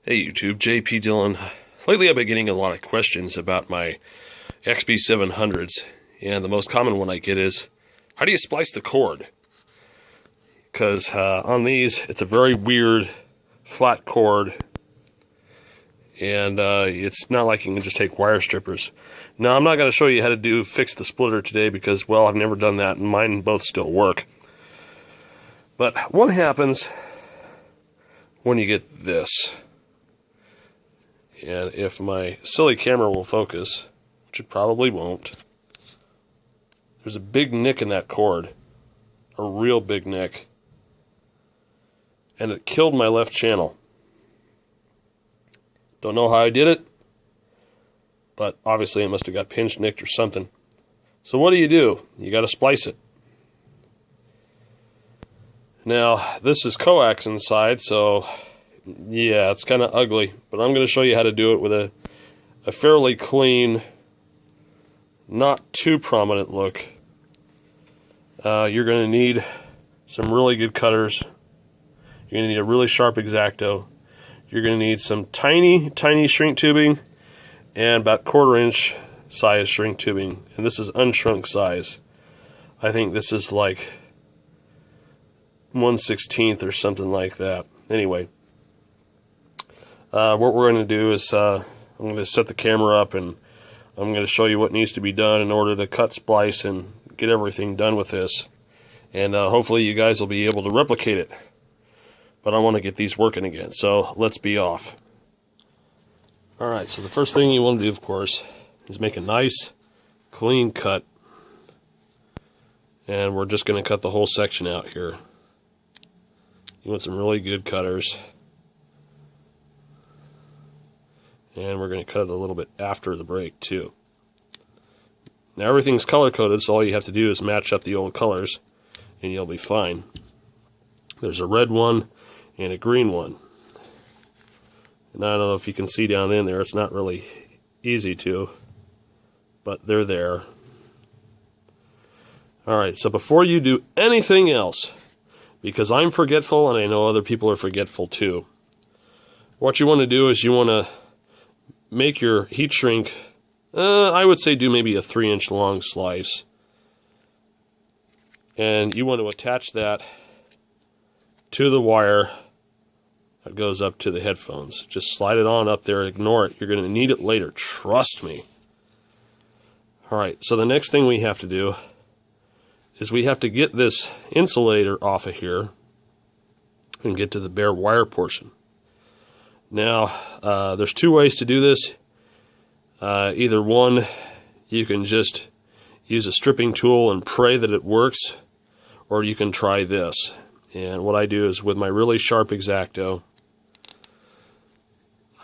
Hey YouTube, JP Dillon. Lately I've been getting a lot of questions about my XB700s, and the most common one I get is, how do you splice the cord? Because on these, it's a very weird flat cord, and it's not like you can just take wire strippers. Now, I'm not going to show you how to fix the splitter today because, well, I've never done that, and mine both still work. But what happens when you get this? And if my silly camera will focus, which it probably won't, there's a big nick in that cord, a real big nick, and it killed my left channel. Don't know how I did it, but obviously it must have got pinched, nicked, or something. So what do? You got to splice it. Now, this is coax inside, so yeah, it's kind of ugly, but I'm going to show you how to do it with a fairly clean, not too prominent look. You're going to need some really good cutters. You're going to need a really sharp X-Acto. You're going to need some tiny shrink tubing and about 1/4 inch size shrink tubing. And this is unshrunk size. I think this is like 1/16 or something like that. Anyway. What we're going to do is I'm going to set the camera up and I'm going to show you what needs to be done in order to cut, splice, and get everything done with this. And hopefully you guys will be able to replicate it. But I want to get these working again, so let's be off. Alright, so the first thing you want to do, of course, is make a nice, clean cut. And we're just going to cut the whole section out here. You want some really good cutters. And we're going to cut it a little bit after the break too. Now everything's color coded, so all you have to do is match up the old colors and you'll be fine. There's a red one and a green one. And I don't know if you can see down in there, it's not really easy to, but they're there. Alright, so before you do anything else, because I'm forgetful and I know other people are forgetful too, what you want to do is you want to make your heat shrink, I would say do maybe a 3-inch long slice. And you want to attach that to the wire that goes up to the headphones. Just slide it on up there, ignore it. You're going to need it later, trust me. Alright, so the next thing we have to do is we have to get this insulator off of here and get to the bare wire portion. Now, there's two ways to do this. Either one, you can just use a stripping tool and pray that it works, or you can try this. And what I do is with my really sharp X-Acto,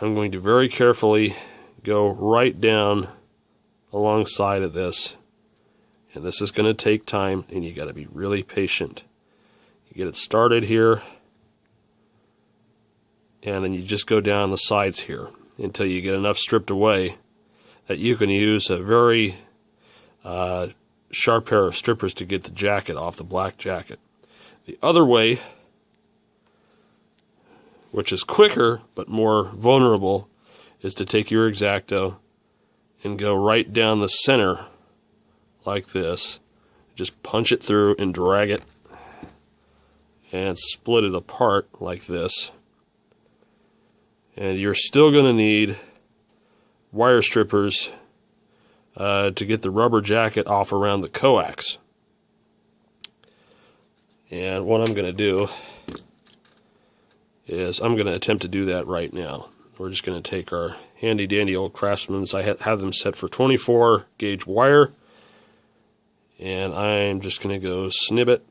I'm going to very carefully go right down alongside of this. And this is going to take time, and you got to be really patient. You get it started here, and then you just go down the sides here until you get enough stripped away that you can use a very sharp pair of strippers to get the jacket off, the black jacket. The other way, which is quicker but more vulnerable, is to take your X-Acto and go right down the center like this. Just punch it through and drag it and split it apart like this. And you're still going to need wire strippers to get the rubber jacket off around the coax. And what I'm going to do is I'm going to attempt to do that right now. We're just going to take our handy dandy old Craftsman's. I have them set for 24 gauge wire. And I'm just going to go snip it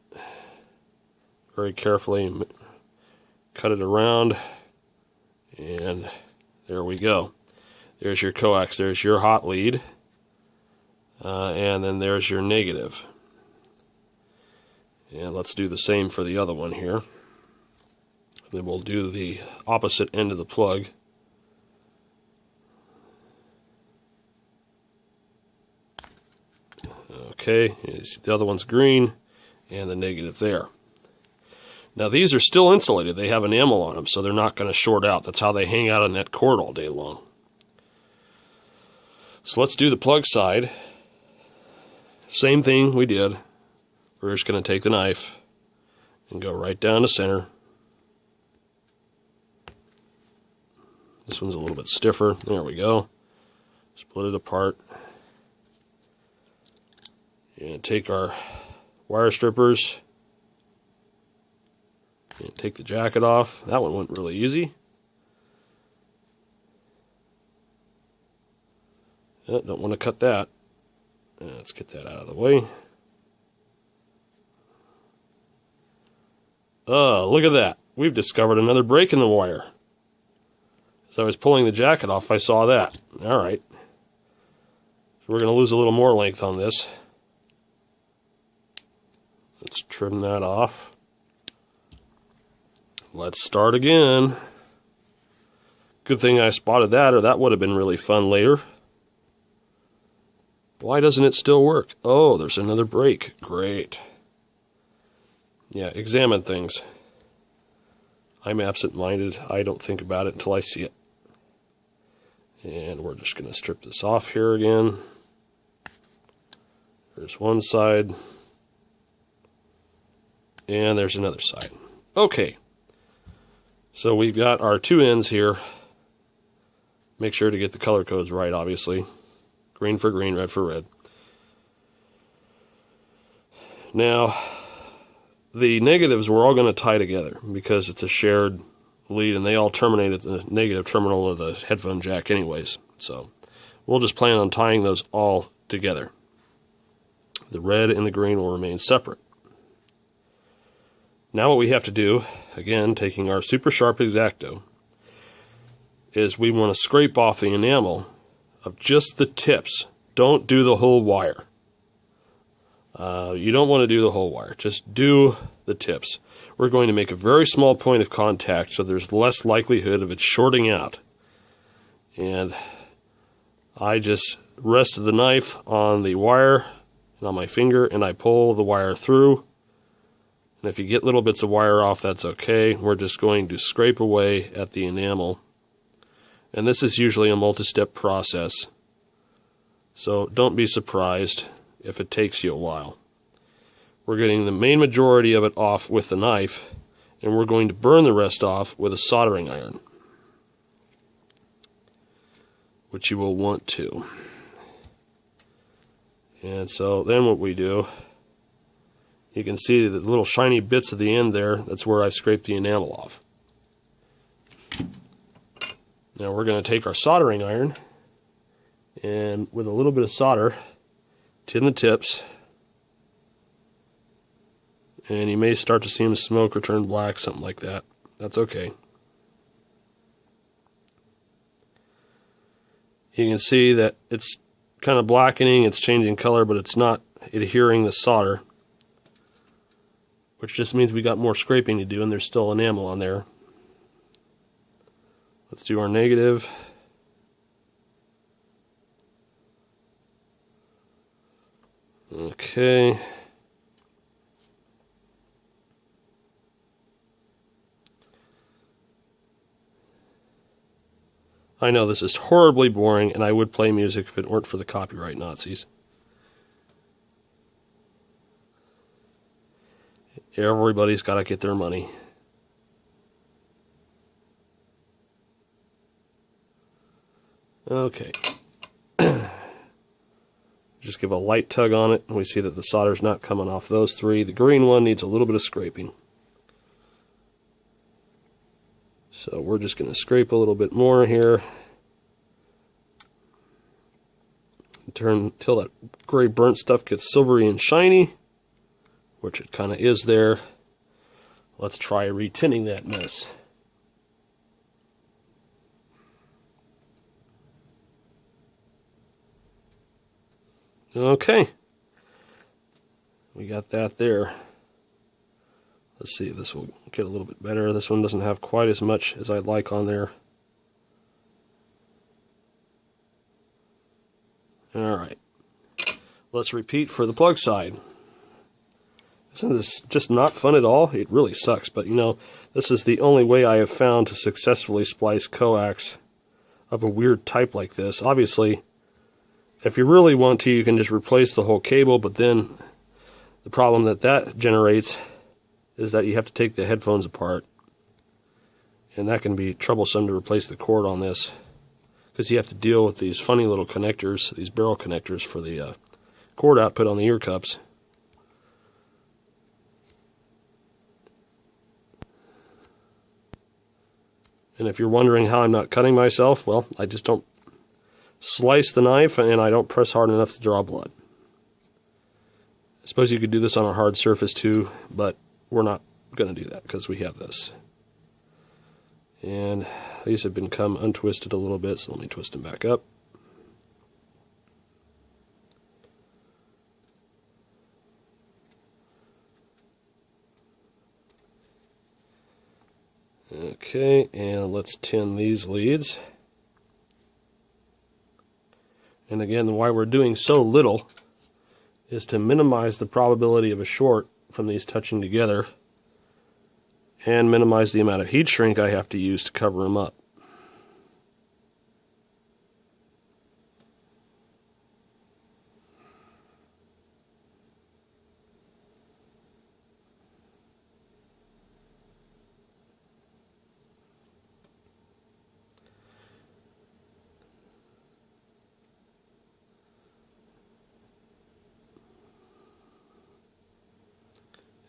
very carefully, cut it around. And there we go. There's your coax. There's your hot lead. And then there's your negative. And let's do the same for the other one here. Then we'll do the opposite end of the plug. Okay, the other one's green and the negative there. Now these are still insulated. They have enamel on them, so they're not going to short out. That's how they hang out on that cord all day long. So let's do the plug side. Same thing we did. We're just going to take the knife and go right down to center. This one's a little bit stiffer. There we go. Split it apart. And take our wire strippers. And take the jacket off. That one went really easy. Don't want to cut that. Let's get that out of the way. Oh, look at that. We've discovered another break in the wire. As I was pulling the jacket off, I saw that. Alright. So we're going to lose a little more length on this. Let's trim that off. Let's start again. Good thing I spotted that, or that would have been really fun later. Why doesn't it still work? Oh, there's another break. Great. Yeah, examine things. I'm absent-minded. I don't think about it until I see it. And we're just going to strip this off here again. There's one side. And there's another side. Okay. So we've got our two ends here. Make sure to get the color codes right, obviously. Green for green, red for red. Now, the negatives we're all going to tie together because it's a shared lead and they all terminate at the negative terminal of the headphone jack anyways. So we'll just plan on tying those all together. The red and the green will remain separate. Now what we have to do, again, taking our super sharp X-Acto, is we want to scrape off the enamel of just the tips. Don't do the whole wire. You don't want to do the whole wire. Just do the tips. We're going to make a very small point of contact so there's less likelihood of it shorting out. And I just rested the knife on the wire and on my finger and I pull the wire through. And if you get little bits of wire off, that's okay. We're just going to scrape away at the enamel. And this is usually a multi-step process. So don't be surprised if it takes you a while. We're getting the main majority of it off with the knife, and we're going to burn the rest off with a soldering iron, which you will want to. And so then what we do, you can see the little shiny bits at the end there. That's where I scraped the enamel off. Now we're going to take our soldering iron and with a little bit of solder, tin the tips, and you may start to see them smoke or turn black, something like that. That's okay. You can see that it's kind of blackening, it's changing color, but it's not adhering the solder, which just means we got more scraping to do and there's still enamel on there. Let's do our negative. Okay. I know this is horribly boring, and I would play music if it weren't for the copyright Nazis. Everybody's got to get their money. Okay. Just give a light tug on it, and we see that the solder's not coming off those three. The green one needs a little bit of scraping. So we're just going to scrape a little bit more here. Turn until that gray burnt stuff gets silvery and shiny, which it kind of is there. Let's try retinning that mess. Okay. We got that there. Let's see if this will get a little bit better. This one doesn't have quite as much as I'd like on there. Alright. Let's repeat for the plug side. Isn't this just not fun at all? It really sucks, but you know, this is the only way I have found to successfully splice coax of a weird type like this. Obviously, if you really want to, you can just replace the whole cable, but then the problem that generates is that you have to take the headphones apart. And that can be troublesome to replace the cord on this, because you have to deal with these funny little connectors, these barrel connectors for the cord output on the ear cups. And if you're wondering how I'm not cutting myself, well, I just don't slice the knife and I don't press hard enough to draw blood. I suppose you could do this on a hard surface too, but we're not going to do that because we have this. And these have become untwisted a little bit, so let me twist them back up. Okay, and let's tin these leads. And again, why we're doing so little is to minimize the probability of a short from these touching together and minimize the amount of heat shrink I have to use to cover them up.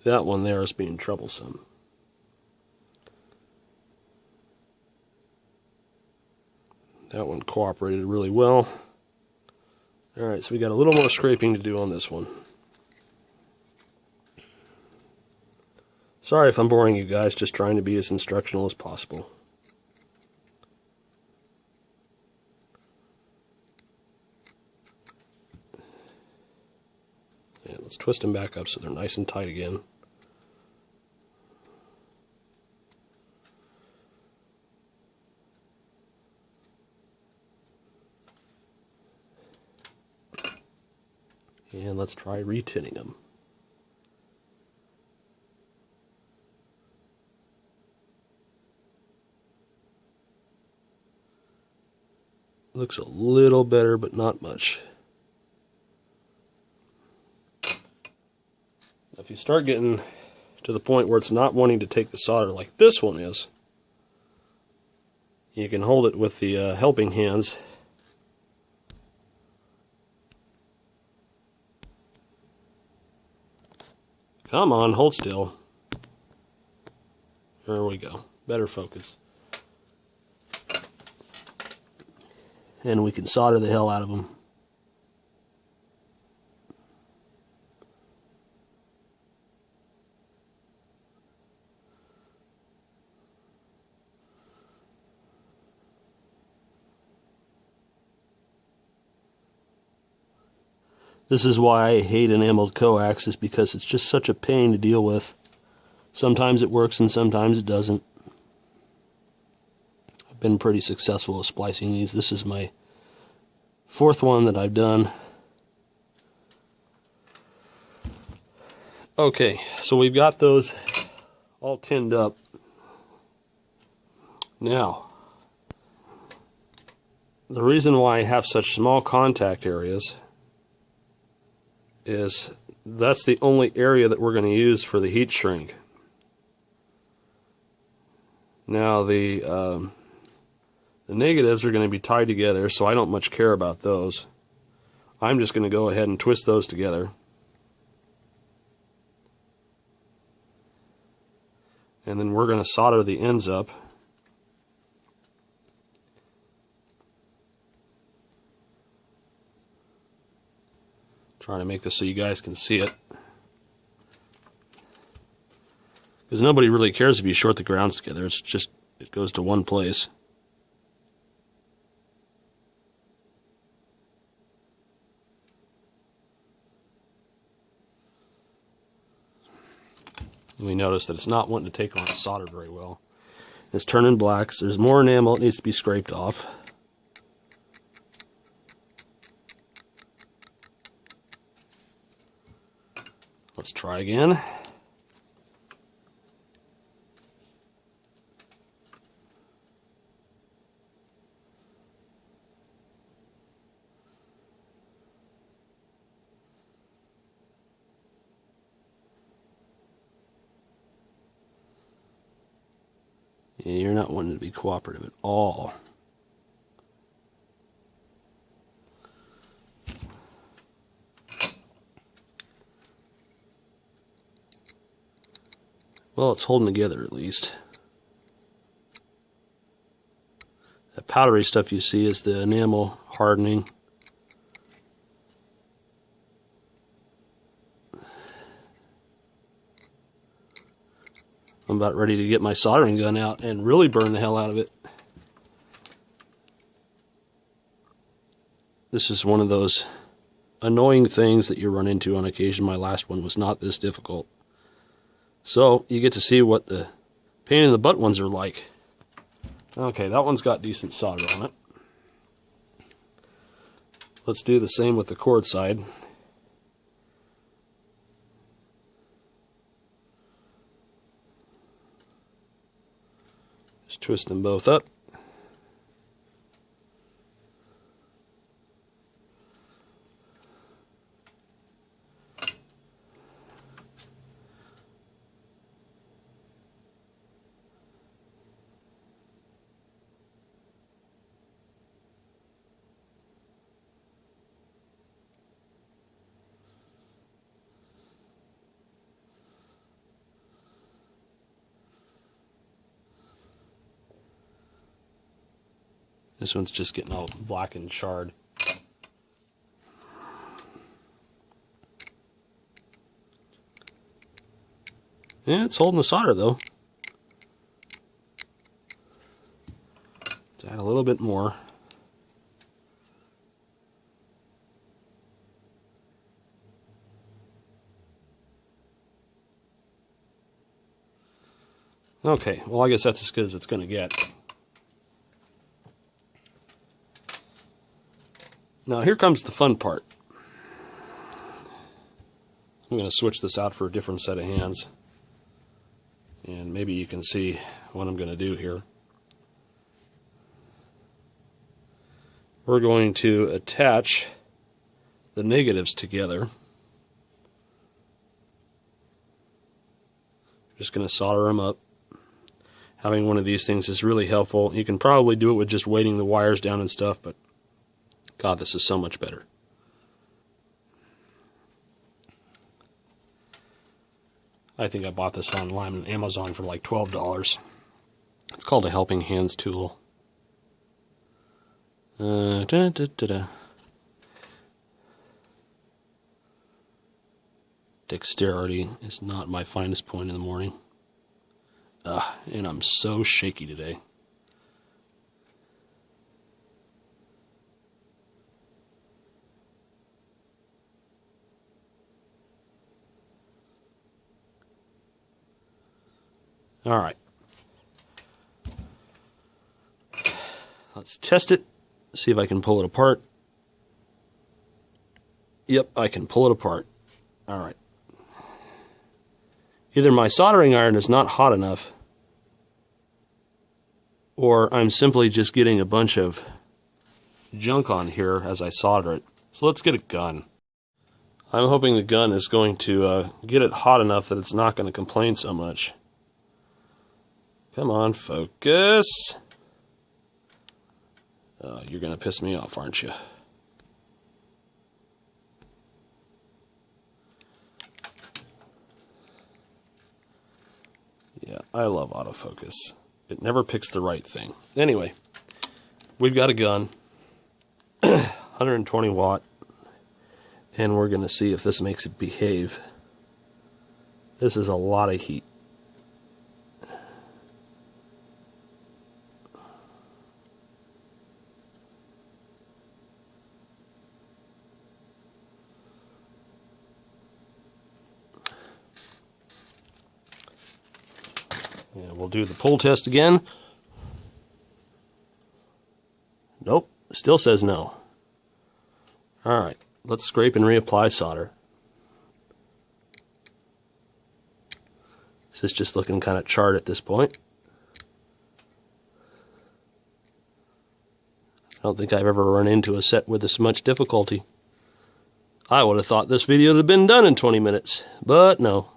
That one there is being troublesome. That one cooperated really well. Alright, so we got a little more scraping to do on this one. Sorry if I'm boring you guys, just trying to be as instructional as possible. And let's twist them back up so they're nice and tight again. And let's try retinning them. Looks a little better, but not much. If you start getting to the point where it's not wanting to take the solder like this one is, you can hold it with the helping hands. Come on, hold still. There we go. Better focus. And we can solder the hell out of them. This is why I hate enameled coax, is because it's just such a pain to deal with. Sometimes it works and sometimes it doesn't. I've been pretty successful with splicing these. This is my fourth one that I've done. Okay, so we've got those all tinned up. Now, the reason why I have such small contact areas is that's the only area that we're going to use for the heat shrink. Now the negatives are going to be tied together, so I don't much care about those. I'm just going to go ahead and twist those together. And then we're going to solder the ends up. Trying to make this so you guys can see it. Because nobody really cares if you short the grounds together. It's just, it goes to one place. And we notice that it's not wanting to take on solder very well. It's turning black, so there's more enamel that needs to be scraped off. Let's try again. Yeah, you're not wanting to be cooperative at all. Well, it's holding together at least. That powdery stuff you see is the enamel hardening. I'm about ready to get my soldering gun out and really burn the hell out of it. This is one of those annoying things that you run into on occasion. My last one was not this difficult. So you get to see what the pain in the butt ones are like. Okay, that one's got decent solder on it. Let's do the same with the cord side. Just twist them both up. This one's just getting all black and charred. Yeah, it's holding the solder though. Let's add a little bit more. Okay, well I guess that's as good as it's going to get. Now here comes the fun part. I'm going to switch this out for a different set of hands. And maybe you can see what I'm going to do here. We're going to attach the negatives together. Just going to solder them up. Having one of these things is really helpful. You can probably do it with just weighting the wires down and stuff, but God, this is so much better. I think I bought this online on Amazon for like $12. It's called a helping hands tool. Dexterity is not my finest point in the morning. And I'm so shaky today. All right. Let's test it. See if I can pull it apart. Yep, I can pull it apart. All right. Either my soldering iron is not hot enough, or I'm simply just getting a bunch of junk on here as I solder it. So let's get a gun. I'm hoping the gun is going to get it hot enough that it's not going to complain so much. Come on, focus. You're going to piss me off, aren't you? Yeah, I love autofocus. It never picks the right thing. Anyway, we've got a gun, 120 watt, and we're going to see if this makes it behave. This is a lot of heat. And we'll do the pull test again. Nope, still says no. Alright, let's scrape and reapply solder. This is just looking kind of charred at this point. I don't think I've ever run into a set with this much difficulty. I would have thought this video would have been done in 20 minutes, but no.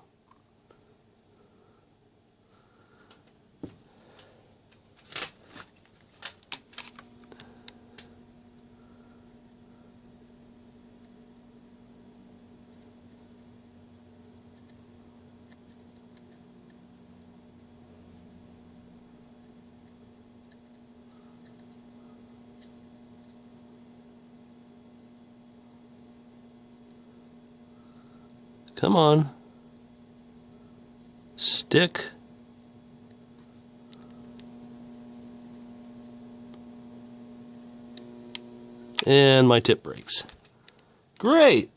Come on. Stick. And my tip breaks. Great!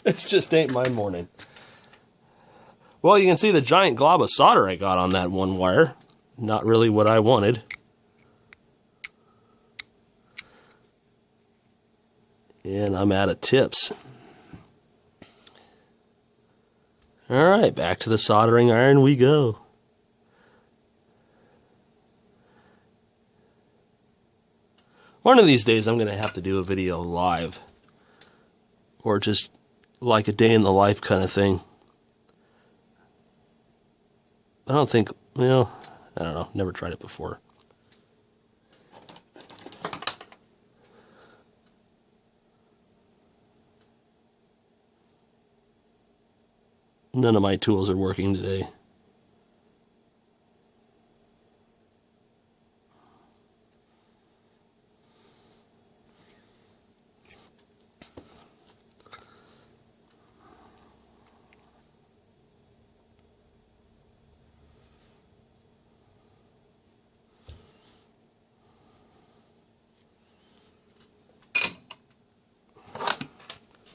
It just ain't my morning. Well, you can see the giant glob of solder I got on that one wire. Not really what I wanted. And I'm out of tips. Alright, back to the soldering iron we go. One of these days I'm going to have to do a video live. Or just like a day in the life kind of thing. I don't think, well, I don't know, never tried it before. None of my tools are working today.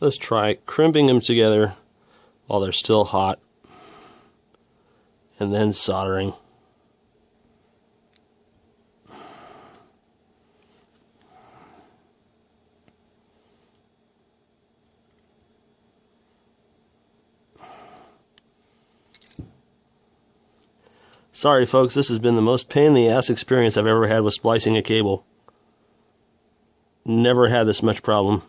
Let's try crimping them together while they're still hot, and then soldering. Sorry folks, this has been the most pain in the ass experience I've ever had with splicing a cable. Never had this much problem.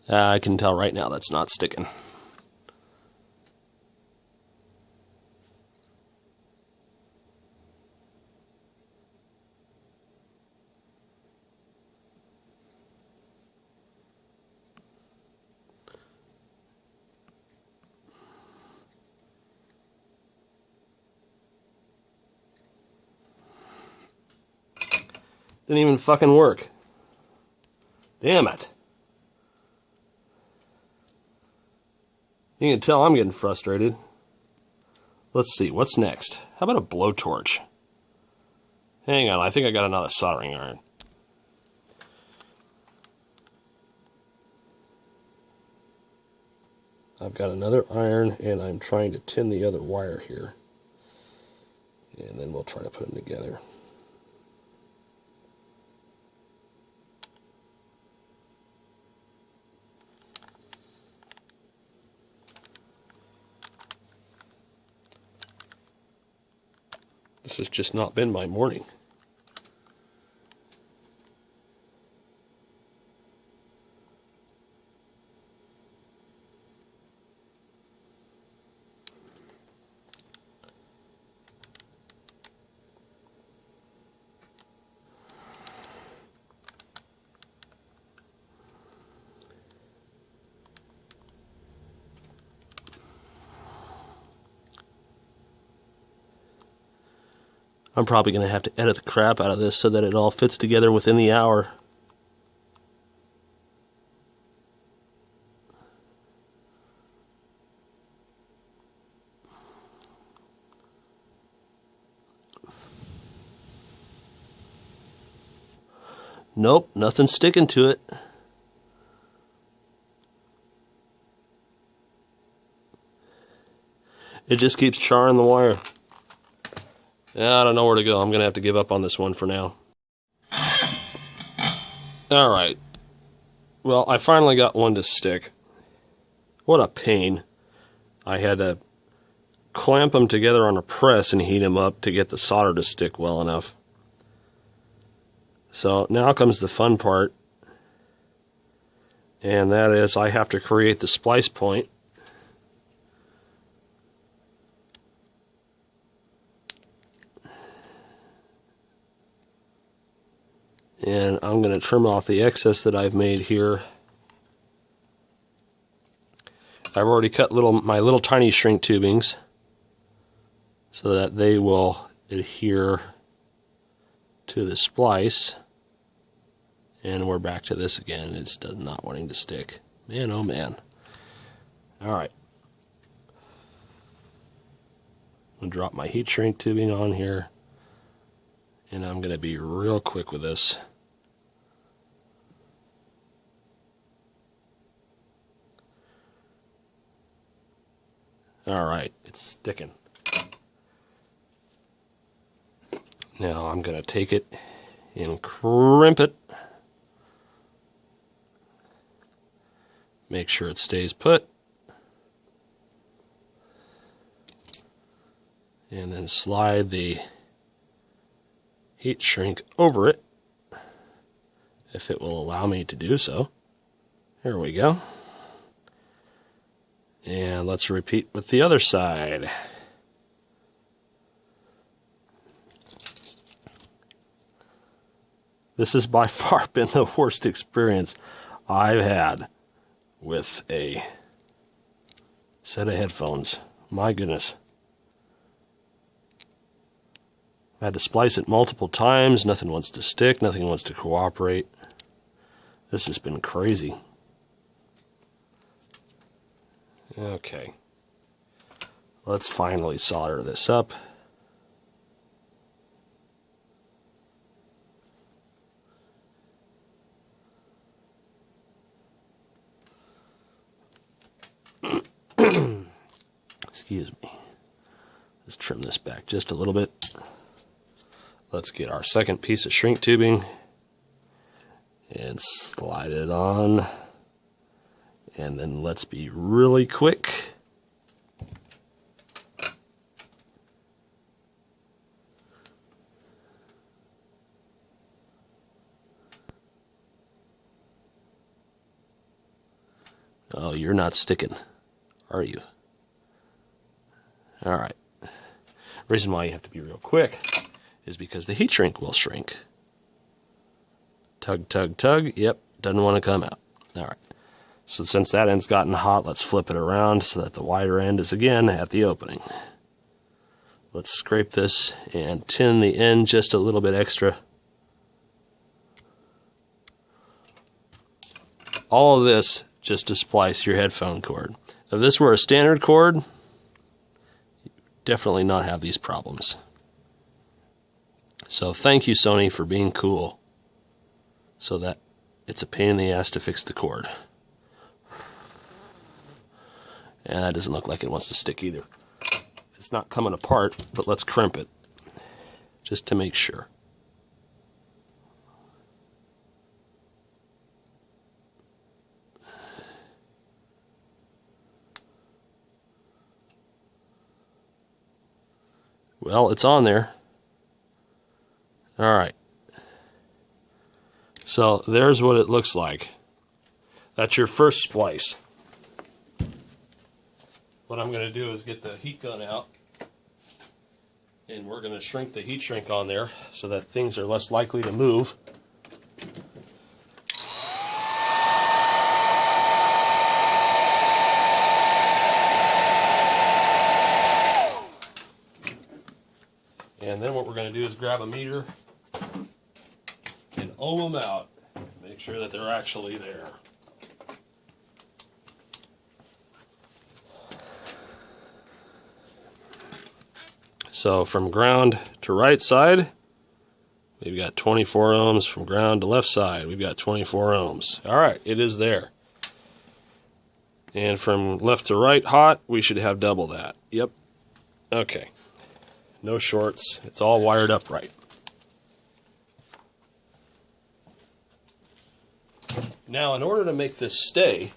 I can tell right now that's not sticking. Didn't even fucking work. Damn it. You can tell I'm getting frustrated. Let's see, what's next? How about a blowtorch? Hang on, I think I got another soldering iron. I've got another iron, and I'm trying to tin the other wire here. And then we'll try to put them together. This has just not been my morning. I'm probably going to have to edit the crap out of this so that it all fits together within the hour. Nope, nothing's sticking to it. It just keeps charring the wire. Yeah, I don't know where to go. I'm going to have to give up on this one for now. Alright. Well, I finally got one to stick. What a pain. I had to clamp them together on a press and heat them up to get the solder to stick well enough. So now comes the fun part. And that is I have to create the splice point. And I'm going to trim off the excess that I've made here. I've already cut my little tiny shrink tubings so that they will adhere to the splice. And we're back to this again. It's not wanting to stick. Man, oh man. Alright. I'm going to drop my heat shrink tubing on here. And I'm going to be real quick with this. Alright, it's sticking. Now I'm going to take it and crimp it. Make sure it stays put. And then slide the heat shrink over it, if it will allow me to do so. Here we go. And let's repeat with the other side. This has by far been the worst experience I've had with a set of headphones. My goodness. I had to splice it multiple times. Nothing wants to stick. Nothing wants to cooperate. This has been crazy. Okay. Let's finally solder this up. Excuse me. Let's trim this back just a little bit. Let's get our second piece of shrink tubing and slide it on. And then let's be really quick. Oh, you're not sticking, are you? All right. Reason why you have to be real quick is because the heat shrink will shrink. Tug, tug, tug. Yep, doesn't want to come out. All right. So since that end's gotten hot, let's flip it around so that the wider end is again at the opening. Let's scrape this and tin the end just a little bit extra. All of this just to splice your headphone cord. If this were a standard cord, you'd definitely not have these problems. So thank you, Sony, for being cool so that it's a pain in the ass to fix the cord. And that doesn't look like it wants to stick either. It's not coming apart, but let's crimp it just to make sure. Well, it's on there. All right. So there's what it looks like. That's your first splice. What I'm going to do is get the heat gun out, and we're going to shrink the heat shrink on there so that things are less likely to move. And then what we're going to do is grab a meter and ohm them out. Make sure that they're actually there. So from ground to right side, we've got 24 ohms. From ground to left side, we've got 24 ohms. All right, it is there. And from left to right hot, we should have double that. Yep. Okay. No shorts. It's all wired up right. Now, in order to make this stay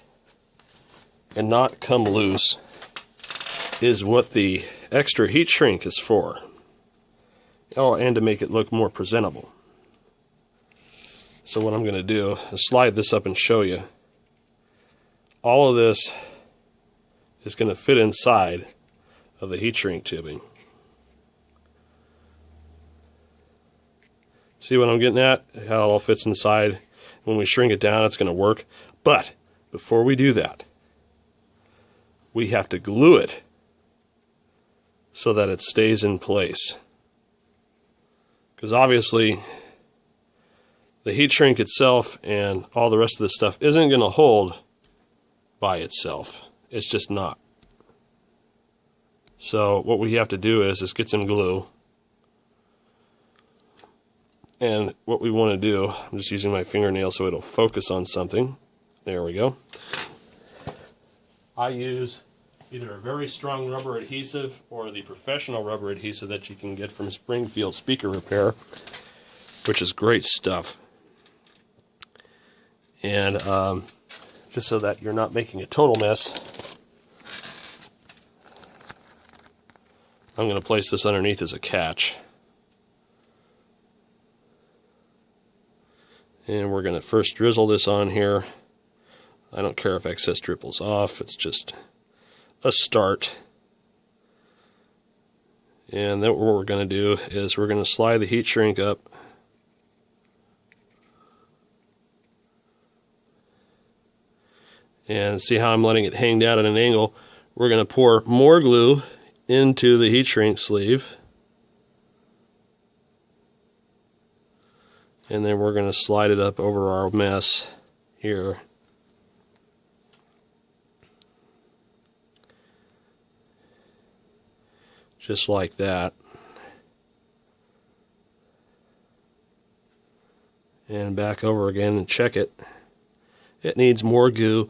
and not come loose is what the extra heat shrink is for. Oh, and to make it look more presentable. So what I'm going to do is slide this up and show you. All of this is going to fit inside of the heat shrink tubing. See what I'm getting at? How it all fits inside. When we shrink it down, it's going to work. But before we do that, we have to glue it so that it stays in place. Because obviously, the heat shrink itself and all the rest of the stuff isn't going to hold by itself. It's just not. So what we have to do is get some glue. And what we want to do, I'm just using my fingernail so it'll focus on something. There we go. I use either a very strong rubber adhesive or the professional rubber adhesive that you can get from Springfield Speaker Repair, which is great stuff. And just so that you're not making a total mess, I'm going to place this underneath as a catch. And we're going to first drizzle this on here. I don't care if excess dripples off, it's just a start. And then what we're going to do is we're going to slide the heat shrink up. And see how I'm letting it hang down at an angle. We're going to pour more glue into the heat shrink sleeve. And then we're going to slide it up over our mess here. Just like that. And back over again and check it. It needs more goo.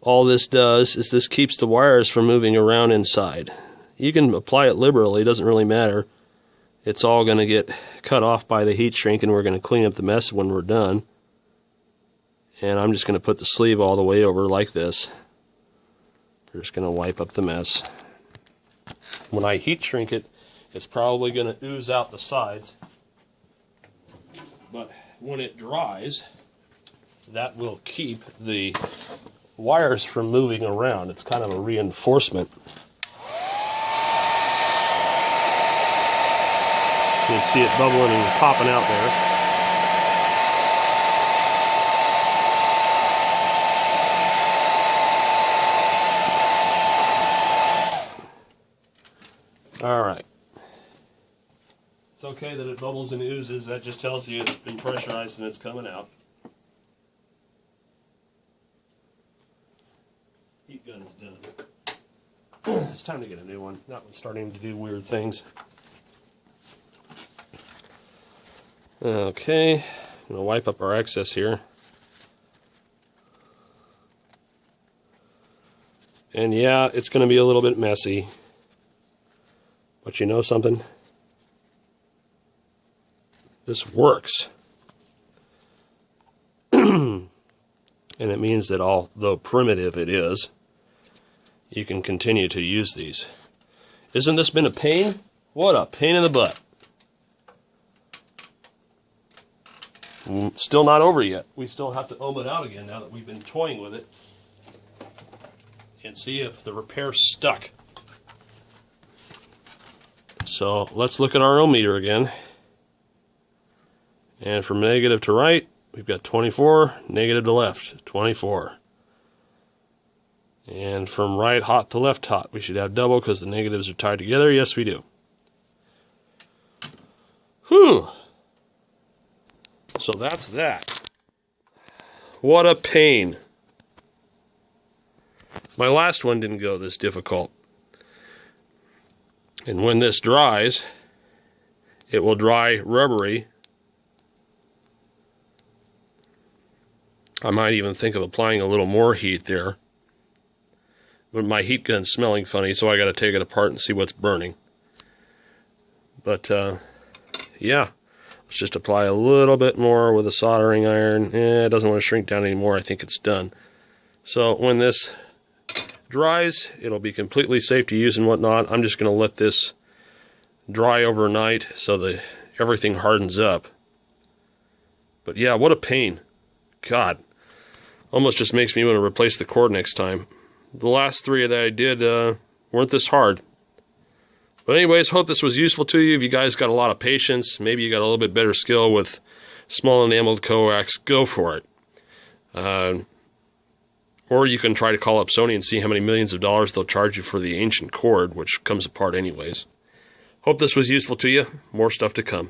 All this does is this keeps the wires from moving around inside. You can apply it liberally, it doesn't really matter. It's all going to get cut off by the heat shrink, and we're going to clean up the mess when we're done. And I'm just going to put the sleeve all the way over like this. We're just going to wipe up the mess. When I heat shrink it, it's probably going to ooze out the sides. But when it dries, that will keep the wires from moving around. It's kind of a reinforcement. You can see it bubbling and popping out there. Alright. It's okay that it bubbles and oozes. That just tells you it's been pressurized and it's coming out. Heat gun's done. It's time to get a new one. That one's starting to do weird things. Okay, I'm going to wipe up our excess here. And yeah, it's going to be a little bit messy. But you know something? This works. And it means that although primitive it is, you can continue to use these. Isn't this been a pain? What a pain in the butt. Still not over yet. We still have to ohm it out again now that we've been toying with it. And see if the repair stuck. So let's look at our ohm meter again. And from negative to right, we've got 24, negative to left, 24. And from right hot to left hot, we should have double because the negatives are tied together. Yes, we do. Whew. So that's that. What a pain. My last one didn't go this difficult. And when this dries, it will dry rubbery. I might even think of applying a little more heat there. But my heat gun's smelling funny, so I got to take it apart and see what's burning. But, yeah. Let's just apply a little bit more with a soldering iron. It doesn't want to shrink down anymore. I think it's done. So when this dries, it'll be completely safe to use and whatnot. I'm just going to let this dry overnight so that everything hardens up. But yeah, what a pain. God. Almost just makes me want to replace the cord next time. The last three that I did weren't this hard. But anyways, hope this was useful to you. If you guys got a lot of patience, maybe you got a little bit better skill with small enameled coax, go for it. Or you can try to call up Sony and see how many millions of dollars they'll charge you for the ancient cord, which comes apart anyways. Hope this was useful to you. More stuff to come.